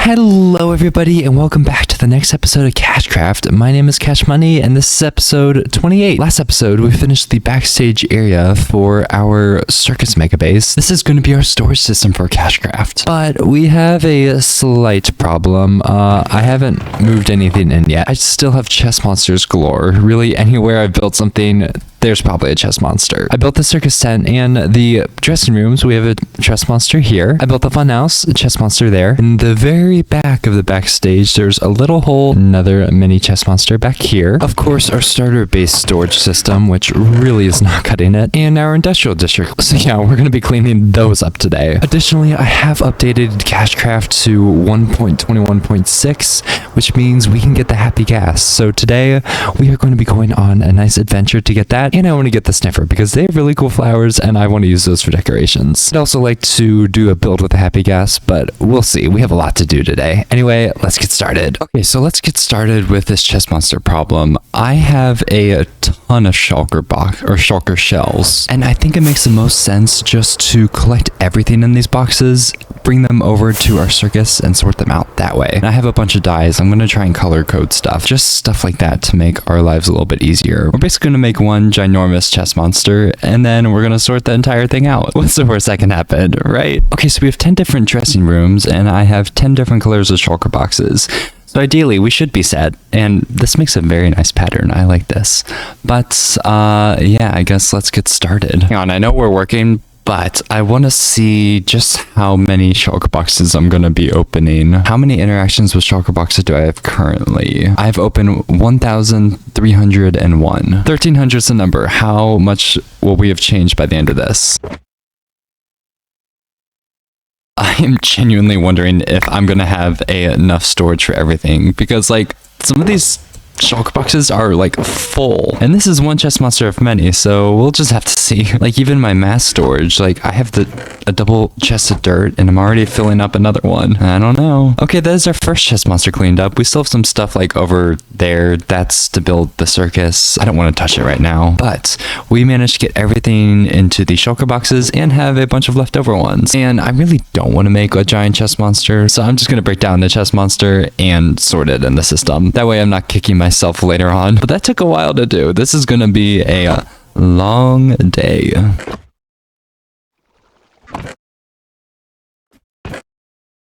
Hello everybody and welcome back to the next episode of KashCraft. My name is KashMuney and this is episode 28. Last episode we finished the backstage area for our circus mega base. This is going to be our storage system for KashCraft. But we have a slight problem. I haven't moved anything in yet. I still have chest monsters galore. Really, anywhere I've built something, there's probably a chest monster. I built the circus tent and the dressing rooms. We have a chest monster here. I built the fun house, a chest monster there. In the very back of the backstage, there's a little hole, another mini chest monster back here. Of course, our starter base storage system, which really is not cutting it, and our industrial district. So yeah, we're going to be cleaning those up today. Additionally, I have updated KashCraft to 1.21.6, which means we can get the Happy Ghast. So today, we are going to be going on a nice adventure to get that. And I want to get the sniffer because they have really cool flowers and I want to use those for decorations. I'd also like to do a build with the Happy Ghast, but we'll see. We have a lot to do today. Anyway, let's get started. Okay, so let's get started with this chest monster problem. I have a ton of shulker shells, and I think it makes the most sense just to collect everything in these boxes, bring them over to our circus and sort them out that way. And I have a bunch of dyes. I'm going to try and color code stuff, just stuff like that to make our lives a little bit easier. We're basically going to make one ginormous chest monster, and then we're going to sort the entire thing out. What's the worst that can happen, right? Okay, so we have 10 different dressing rooms, and I have 10 different colors of shulker boxes. So ideally, we should be set, and this makes a very nice pattern. I like this. But, yeah, I guess let's get started. Hang on, I know we're working, but I want to see just how many shulker boxes I'm going to be opening. How many interactions with shulker boxes do I have currently? I've opened 1,301. 1,300 is the number. How much will we have changed by the end of this? I am genuinely wondering if I'm going to have enough storage for everything, because like some of these shulker boxes are like full, and this is one chest monster of many, so we'll just have to see. Like even my mass storage, like I have a double chest of dirt and I'm already filling up another one. I don't know. Okay, that is our first chest monster cleaned up. We still have some stuff like over there. That's to build the circus. I don't want to touch it right now, but we managed to get everything into the shulker boxes and have a bunch of leftover ones. And I really don't want to make a giant chest monster, so I'm just going to break down the chest monster and sort it in the system. That way I'm not kicking myself later on. But that took a while to do. This is going to be a long day.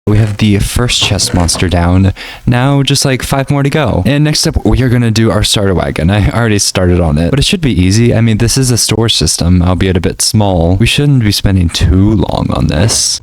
We have the first chest monster down. Now just like 5 more to go. And next up, we are going to do our starter wagon. I already started on it, but it should be easy. I mean, this is a storage system, albeit a bit small. We shouldn't be spending too long on this.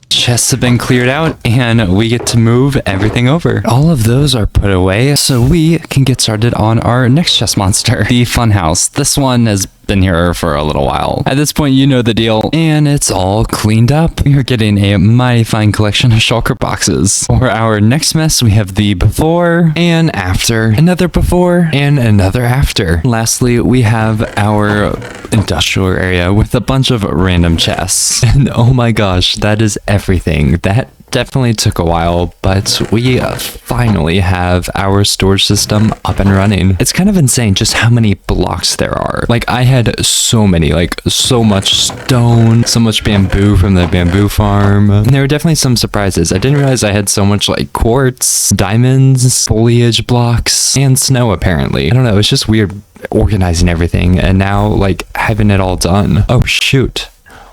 Chests have been cleared out and we get to move everything over. All of those are put away so we can get started on our next chest monster, the fun house. This one has been here for a little while. At this point, you know the deal, and it's all cleaned up. We are getting a mighty fine collection of shulker boxes. For our next mess, we have the before and after, another before and another after. Lastly, we have our industrial area with a bunch of random chests. And oh my gosh, that is everything. That definitely took a while, but we finally have our storage system up and running. It's kind of insane just how many blocks there are. Like I had so many, like so much stone, so much bamboo from the bamboo farm. And there were definitely some surprises. I didn't realize I had so much like quartz, diamonds, foliage blocks, and snow apparently. I don't know, it's just weird organizing everything and now like having it all done. Oh shoot.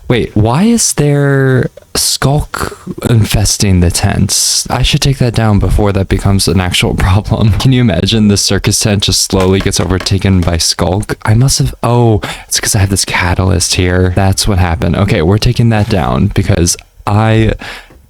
Wait, why is there skulk infesting the tents? I should take that down before that becomes an actual problem. Can you imagine the circus tent just slowly gets overtaken by skulk? I must have... Oh, it's because I have this catalyst here. That's what happened. Okay, we're taking that down because I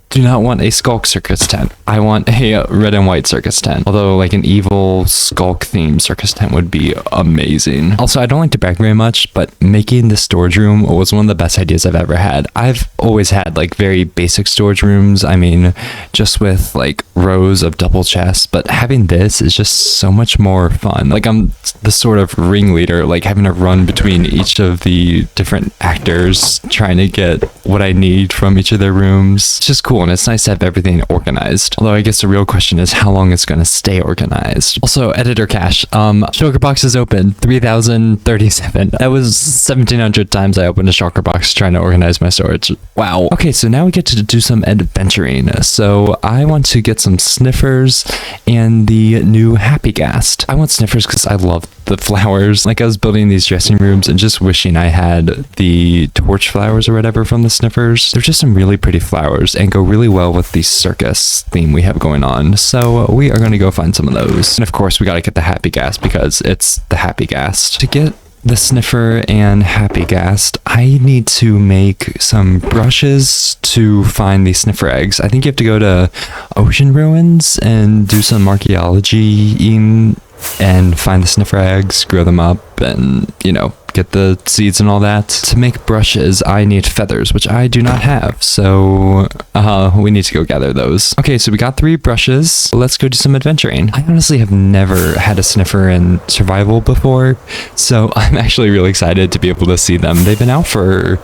do not want a skulk circus tent. I want a red and white circus tent. Although like an evil skulk themed circus tent would be amazing. Also, I don't like to brag very much, but making this storage room was one of the best ideas I've ever had. I've always had like very basic storage rooms. I mean, just with like rows of double chests, but having this is just so much more fun. Like I'm the sort of ringleader, like having to run between each of the different actors, trying to get what I need from each of their rooms. It's just cool. cool, and it's nice to have everything organized. Although I guess the real question is how long it's going to stay organized. Also, editor cache. Shulker box is open. 3037. That was 1700 times I opened a shulker box trying to organize my storage. Wow. Okay, so now we get to do some adventuring. So I want to get some sniffers and the new Happy Ghast. I want sniffers because I love the flowers. Like, I was building these dressing rooms and just wishing I had the torch flowers or whatever from the sniffers. They're just some really pretty flowers and go really well with the circus theme we have going on. So we are going to go find some of those. And of course, we got to get the Happy Ghast because it's the Happy Ghast. To get the sniffer and Happy Ghast, I need to make some brushes to find the sniffer eggs. I think you have to go to ocean ruins and do some archaeology and find the sniffer eggs, grow them up, and, you know, get the seeds and all that. To make brushes, I need feathers, which I do not have, so we need to go gather those. Okay, so we got 3 brushes. Let's go do some adventuring. I honestly have never had a sniffer in survival before, so I'm actually really excited to be able to see them. They've been out for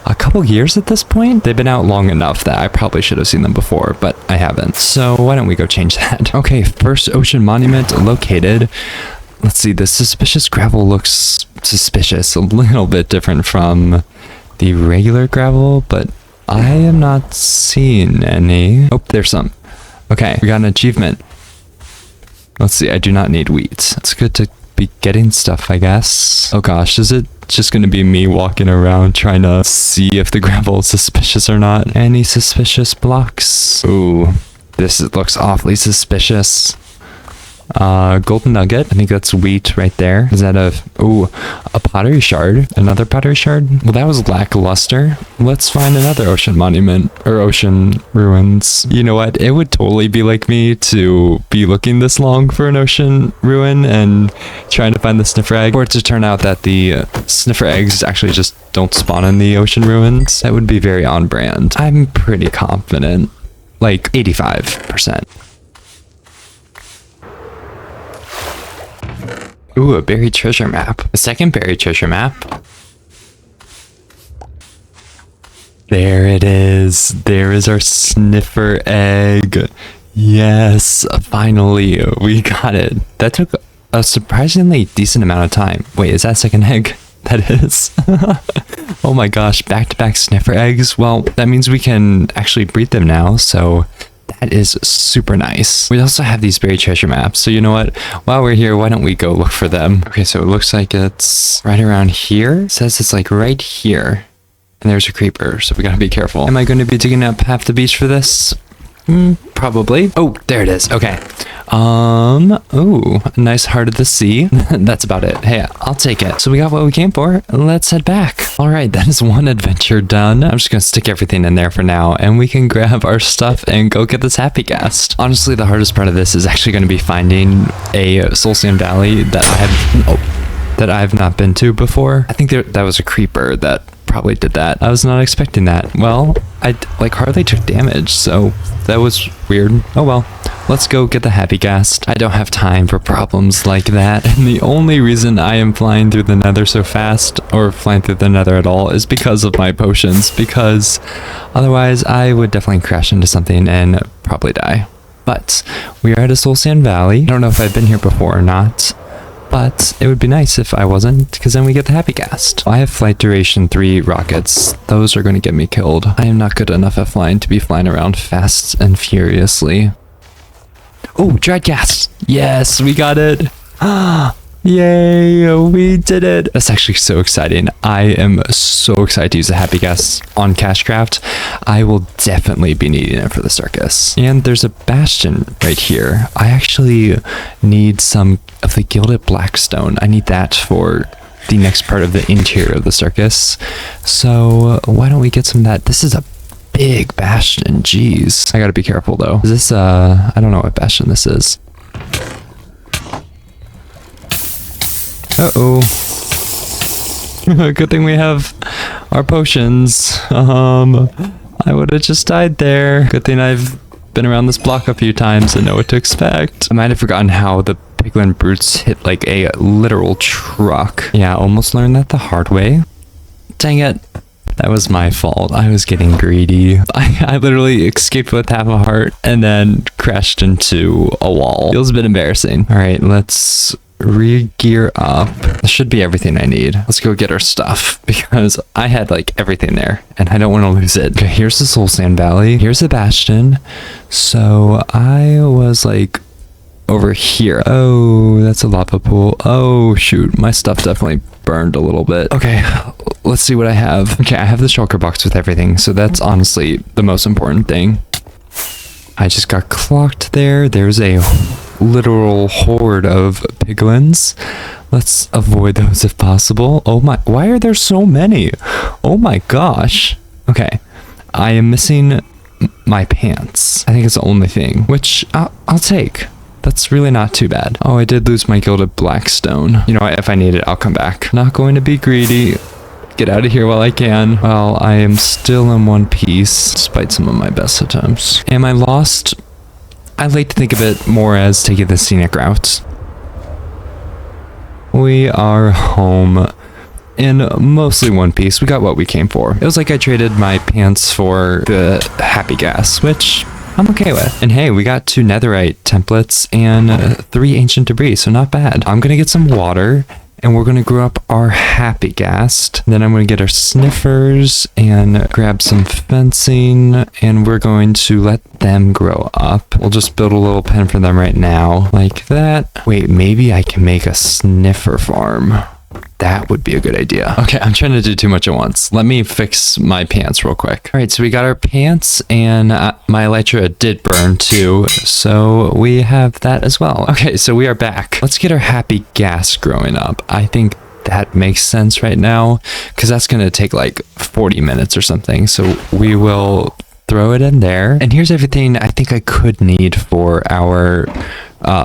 a couple years at this point. They've been out long enough that I probably should have seen them before, but I haven't. So why don't we go change that? Okay, first ocean monument located. Let's see, the suspicious gravel looks suspicious, a little bit different from the regular gravel, but I am not seeing any. Oh, there's some. Okay, we got an achievement. Let's see, I do not need wheat. It's good to be getting stuff, I guess. Oh gosh, is it just gonna be me walking around trying to see if the gravel is suspicious or not? Any suspicious blocks? Ooh, this looks awfully suspicious. Golden nugget. I think that's wheat right there. Is that a pottery shard? Another pottery shard? Well, that was lackluster. Let's find another ocean monument or ocean ruins. You know what? It would totally be like me to be looking this long for an ocean ruin and trying to find the sniffer egg, or to turn out that the sniffer eggs actually just don't spawn in the ocean ruins. That would be very on brand. I'm pretty confident, like 85%. Ooh, a buried treasure map. A second buried treasure map. There it is. There is our sniffer egg. Yes, finally, we got it. That took a surprisingly decent amount of time. Wait, is that second egg? That is. Oh my gosh, back-to-back sniffer eggs. Well, that means we can actually breed them now, so that is super nice. We also have these buried treasure maps, so you know what? While we're here, why don't we go look for them? Okay, so it looks like it's right around here. It says it's like right here. And there's a creeper, so we gotta be careful. Am I going to be digging up half the beach for this? Probably. Oh, there it is. Okay. Ooh, a nice heart of the sea. That's about it. Hey, I'll take it. So we got what we came for. Let's head back. All right, that is one adventure done. I'm just gonna stick everything in there for now, and we can grab our stuff and go get this Happy Ghast. Honestly, the hardest part of this is actually going to be finding a Soul Sand Valley that I have not been to before. I think that was a creeper that probably did that. I was not expecting that. Well, I hardly took damage, so that was weird. Oh well, let's go get the Happy Ghast. I don't have time for problems like that, and the only reason I am flying through the nether so fast, or flying through the nether at all, is because of my potions, because otherwise I would definitely crash into something and probably die. But we are at a Soul Sand Valley. I don't know if I've been here before or not, but it would be nice if I wasn't, because then we get the Happy Ghast. I have flight duration 3 rockets. Those are going to get me killed. I am not good enough at flying to be flying around fast and furiously. Oh, dried gas. Yes, we got it. Yay, we did it. That's actually so exciting. I am so excited to use the Happy Ghast on KashCraft. I will definitely be needing it for the circus. And there's a bastion right here. I actually need some of the gilded blackstone. I need that for the next part of the interior of the circus. So why don't we get some of that? This is a big bastion. Jeez. I gotta be careful though. Is this I don't know what bastion this is. Uh-oh. Good thing we have our potions. I would have just died there. Good thing I've been around this block a few times and know what to expect. I might have forgotten how the piglin brutes hit like a literal truck. Yeah, almost learned that the hard way. Dang it. That was my fault. I was getting greedy. I literally escaped with half a heart and then crashed into a wall. Feels a bit embarrassing. All right, let's re-gear up. This should be everything I need. Let's go get our stuff because I had like everything there and I don't want to lose it. Okay, here's the Soul Sand Valley. Here's the Bastion. So I was like over here. Oh, that's a lava pool. Oh shoot, my stuff definitely burned a little bit. Okay, let's see what I have. Okay, I have the shulker box with everything, so that's honestly the most important thing. I just got clocked there. There's a literal horde of piglins. Let's avoid those if possible. Oh my, why are there so many? Oh my gosh. Okay, I am missing my pants. I think it's the only thing, which I'll take. That's really not too bad. Oh, I did lose my gilded blackstone. You know what, if I need it, I'll come back. Not going to be greedy. Get out of here while I can. Well, I am still in one piece, despite some of my best attempts. Am I lost? I like to think of it more as taking the scenic route. We are home in mostly one piece. We got what we came for. It was like I traded my pants for the Happy Ghast, which I'm okay with. And hey, we got 2 netherite templates and 3 ancient debris, so not bad. I'm gonna get some water and we're gonna grow up our Happy Ghast. Then I'm gonna get our sniffers and grab some fencing and we're going to let them grow up. We'll just build a little pen for them right now, like that. Wait, maybe I can make a sniffer farm. That would be a good idea. Okay, I'm trying to do too much at once. Let me fix my pants real quick. All right, so we got our pants and my elytra did burn too. So we have that as well. Okay, so we are back. Let's get our Happy Ghast growing up. I think that makes sense right now because that's going to take like 40 minutes or something. So we will throw it in there. And here's everything I think I could need for our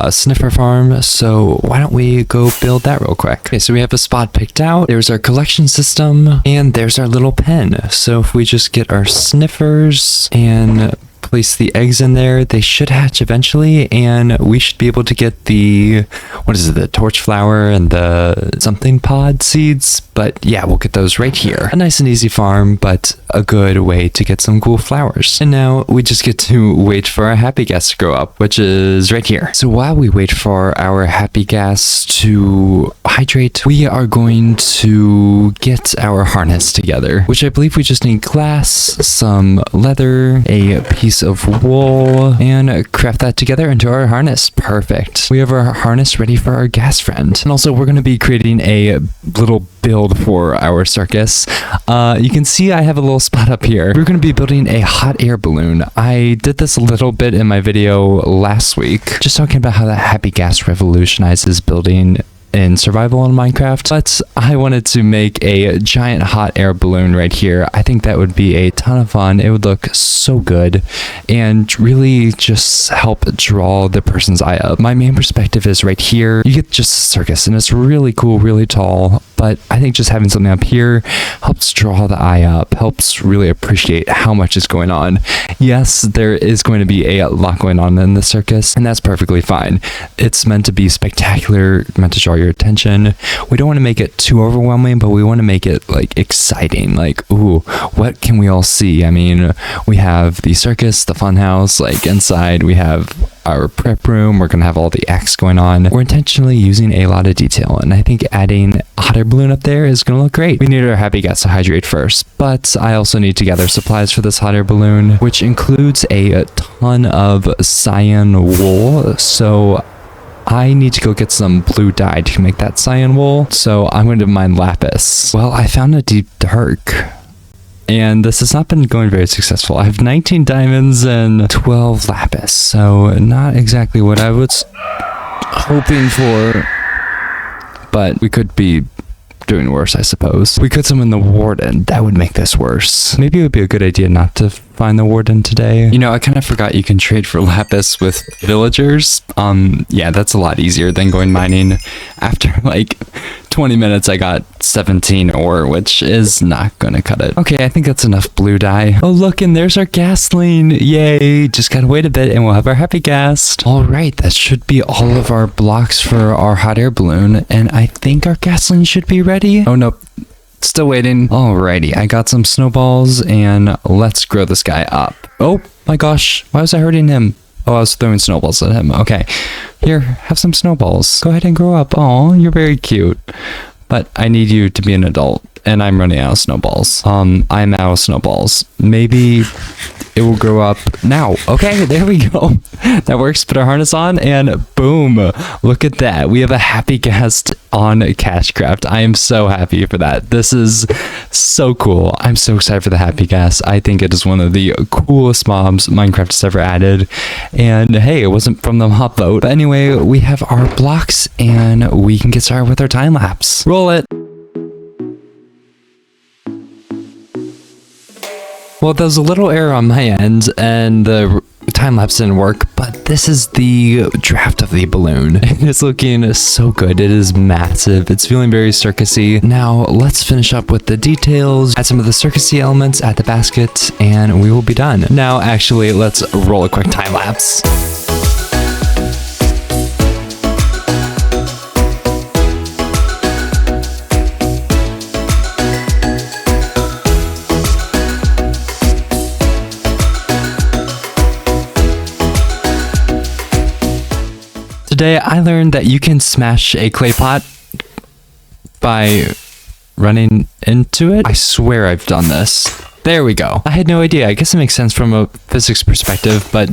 sniffer farm, so why don't we go build that real quick. Okay, so we have a spot picked out. There's our collection system and there's our little pen. So if we just get our sniffers and place the eggs in there, they should hatch eventually and we should be able to get the, what is it, the torch flower and the something pod seeds. But yeah, we'll get those right here. A nice and easy farm, but a good way to get some cool flowers. And now we just get to wait for our Happy Ghast to grow up, which is right here. So while we wait for our Happy Ghast to hydrate, we are going to get our harness together, which I believe we just need glass, some leather, a piece of wool, and craft that together into our harness. Perfect. We have our harness ready for our ghast friend. And also we're going to be creating a little build for our circus. You can see I have a little spot up here. We're going to be building a hot air balloon. I did this a little bit in my video last week, just talking about how the Happy Ghast revolutionizes building in survival in Minecraft, but I wanted to make a giant hot air balloon right here. I think that would be a ton of fun. It would look so good and really just help draw the person's eye up. My main perspective is right here. You get just a circus and it's really cool, really tall, but I think just having something up here helps draw the eye up, helps really appreciate how much is going on. Yes, there is going to be a lot going on in the circus, and that's perfectly fine. It's meant to be spectacular, meant to draw your attention. We don't want to make it too overwhelming, but we want to make it like exciting, like, ooh, what can we all see? I mean, we have the circus, the fun house, like inside we have our prep room. We're gonna have all the acts going on. We're intentionally using a lot of detail, and I think adding a hot air balloon up there is gonna look great. We need our Happy Ghast to hydrate first, but I also need to gather supplies for this hot air balloon, which includes a ton of cyan wool. So I need to go get some blue dye to make that cyan wool. So I'm going to mine lapis. Well, I found a deep dark, and this has not been going very successful. I have 19 diamonds and 12 lapis, so not exactly what I was hoping for, but we could be doing worse, I suppose. We could summon the warden. That would make this worse. Maybe it would be a good idea not to find the warden today. You know, I kind of forgot you can trade for lapis with villagers. Yeah, that's a lot easier than going mining. After like 20 minutes, I got 17 ore, which is not gonna cut it. Okay, I think that's enough blue dye. Oh, look, and there's our gasling. Yay, just gotta wait a bit and we'll have our Happy Ghast. All right, that should be all of our blocks for our hot air balloon, and I think our gasling should be ready. Oh, nope. Still waiting. Alrighty, I got some snowballs and let's grow this guy up. Oh my gosh, why was I hurting him? Oh, I was throwing snowballs at him. Okay, here, have some snowballs. Go ahead and grow up. Oh, you're very cute. But I need you to be an adult, and I'm running out of snowballs. I'm out of snowballs. Maybe it will grow up now. Okay, there we go. That works. Put our harness on, and boom. Look at that. We have a Happy Ghast on KashCraft. I am so happy for that. This is so cool. I'm so excited for the Happy Ghast. I think it is one of the coolest mobs Minecraft has ever added. And hey, it wasn't from the mob vote. But anyway, we have our blocks, and we can get started with our time lapse. Roll it. Well, there's a little error on my end, and the time-lapse didn't work, but this is the draft of the balloon. It's looking so good. It is massive. It's feeling very circusy. Now, let's finish up with the details, add some of the circusy elements, add the basket, and we will be done. Now, actually, let's roll a quick time-lapse. Today, I learned that you can smash a clay pot by running into it. I swear I've done this. There we go. I had no idea. I guess it makes sense from a physics perspective, but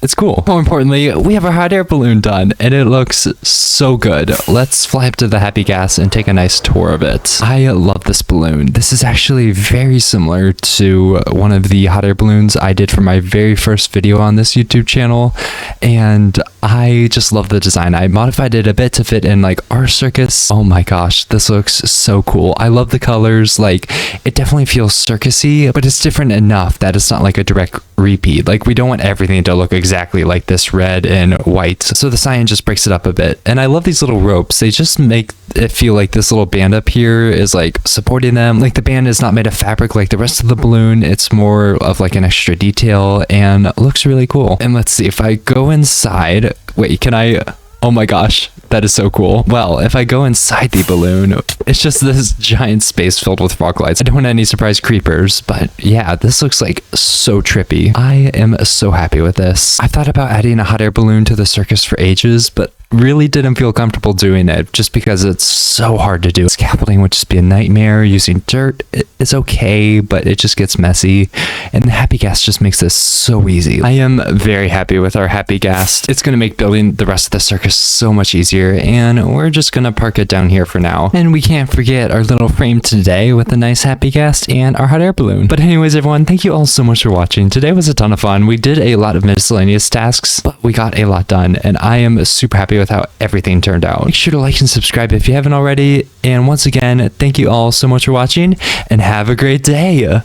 it's cool. More importantly, we have our hot air balloon done, and it looks so good. Let's fly up to the Happy Ghast and take a nice tour of it. I love this balloon. This is actually very similar to one of the hot air balloons I did for my very first video on this YouTube channel, and I just love the design. I modified it a bit to fit in like our circus. Oh my gosh, this looks so cool. I love the colors. Like, it definitely feels circusy, but it's different enough that it's not like a direct repeat. Like, we don't want everything to look exactly like this red and white, so the cyan just breaks it up a bit. And I love these little ropes. They just make it feel like this little band up here is like supporting them. Like, the band is not made of fabric like the rest of the balloon. It's more of like an extra detail and looks really cool. And let's see, if I go inside, wait, can I? Oh my gosh, that is so cool. Well, if I go inside the balloon, it's just this giant space filled with fog lights. I don't want any surprise creepers, but yeah, this looks like so trippy. I am so happy with this. I thought about adding a hot air balloon to the circus for ages, but really didn't feel comfortable doing it just because it's so hard to do. Scaffolding would just be a nightmare. Using dirt is okay, but it just gets messy, and the Happy Ghast just makes this so easy. I am very happy with our Happy Ghast. It's going to make building the rest of the circus so much easier, and we're just going to park it down here for now. And we can't forget our little frame today with a nice Happy Ghast and our hot air balloon. But anyways, everyone, thank you all so much for watching. Today was a ton of fun. We did a lot of miscellaneous tasks, but we got a lot done, and I am super happy with how everything turned out. Make sure to like and subscribe if you haven't already. And once again, thank you all so much for watching, and have a great day.